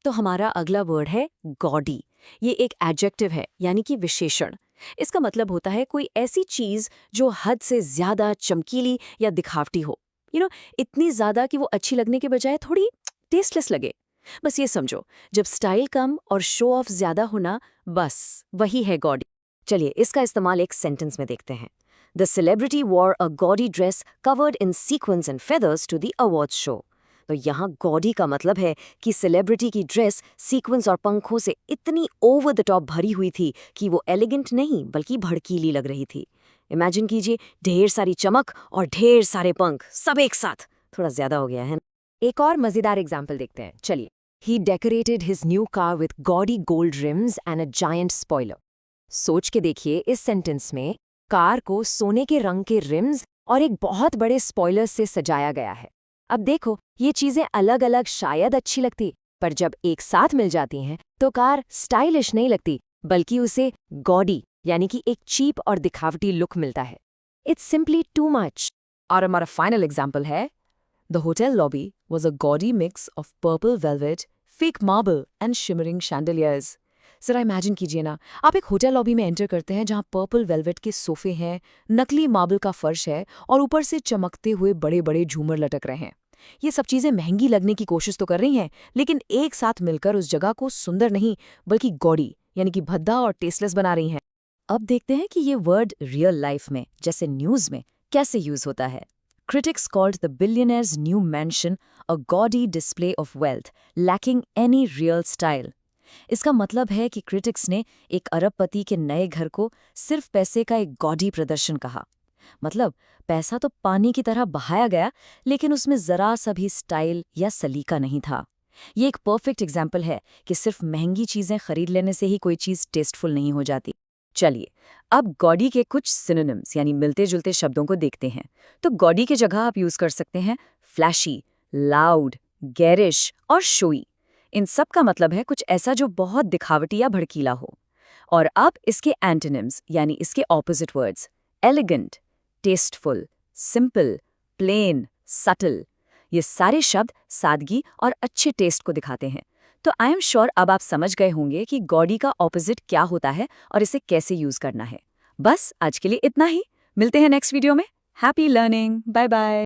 तो हमारा अगला वर्ड है गॉडी। ये एक एडजेक्टिव है, यानी कि विशेषण। इसका मतलब होता है कोई ऐसी चीज जो हद से ज्यादा चमकीली या दिखावटी हो। इतनी ज्यादा कि वो अच्छी लगने के बजाय थोड़ी टेस्टलेस लगे। बस ये समझो, जब स्टाइल कम और शो ऑफ ज्यादा होना, बस वही है गॉडी। चलिए इसका इस्तेमाल एक सेंटेंस में देखते हैं। The celebrity wore a gaudy dress covered in sequins and feathers to the awards show. तो यहाँ गॉडी का मतलब है कि सेलिब्रिटी की ड्रेस सीक्वेंस और पंखों से इतनी ओवर द टॉप भरी हुई थी कि वो एलिगेंट नहीं बल्कि भड़कीली लग रही थी। इमेजिन कीजिए, ढेर सारी चमक और ढेर सारे पंख सब एक साथ। थोड़ा ज्यादा हो गया है। एक और मजेदार एग्जाम्पल देखते हैं, चलिए। He decorated his new car with gaudy gold rims and a giant spoiler. सोच के देखिए, इस सेंटेंस में कार को सोने के रंग के रिम्स और एक बहुत बड़े स्पॉइलर से सजाया गया है। अब देखो, ये चीजें अलग अलग शायद अच्छी लगती, पर जब एक साथ मिल जाती हैं तो कार स्टाइलिश नहीं लगती, बल्कि उसे गॉडी यानी कि एक चीप और दिखावटी लुक मिलता है। It's simply too much. और हमारा फाइनल एग्जाम्पल है, The hotel lobby was a gaudy mix of purple velvet, fake marble and shimmering chandeliers. जरा इमेजिन कीजिए ना, आप एक होटल लॉबी में एंटर करते हैं जहां पर्पल वेलवेट के सोफे हैं, नकली मार्बल का फर्श है और ऊपर से चमकते हुए बड़े बड़े झूमर लटक रहे हैं। ये सब चीजें महंगी लगने की कोशिश तो कर रही हैं, लेकिन एक साथ मिलकर उस जगह को सुंदर नहीं बल्कि गॉडी यानी कि भद्दा और टेस्टलेस बना रही हैं। अब देखते हैं कि ये वर्ड रियल लाइफ में, जैसे न्यूज में, कैसे यूज होता है। Critics called the billionaire's new mansion a gaudy display of wealth, lacking any real style. इसका मतलब है कि क्रिटिक्स ने एक अरबपति के नए घर को सिर्फ पैसे का एक गॉडी प्रदर्शन कहा। मतलब पैसा तो पानी की तरह बहाया गया, लेकिन उसमें जरा सा भी स्टाइल या सलीका नहीं था। ये एक परफेक्ट एग्जाम्पल है कि सिर्फ महंगी चीजें खरीद लेने से ही कोई चीज टेस्टफुल नहीं हो जाती। चलिए अब गॉडी के कुछ सिनोनिम्स यानी मिलते जुलते शब्दों को देखते हैं। तो गॉडी की जगह आप यूज कर सकते हैं फ्लैशी, लाउड, गैरिश और शोई। इन सब का मतलब है कुछ ऐसा जो बहुत दिखावटी या भड़कीला हो। और अब इसके एंटोनिम्स यानी इसके opposite words, elegant, tasteful, simple, plain, subtle. ये सारे शब्द सादगी और अच्छे टेस्ट को दिखाते हैं। तो आई एम श्योर अब आप समझ गए होंगे कि गॉडी का ऑपोजिट क्या होता है और इसे कैसे यूज करना है। बस आज के लिए इतना ही। मिलते हैं नेक्स्ट वीडियो में। Happy learning. Bye bye.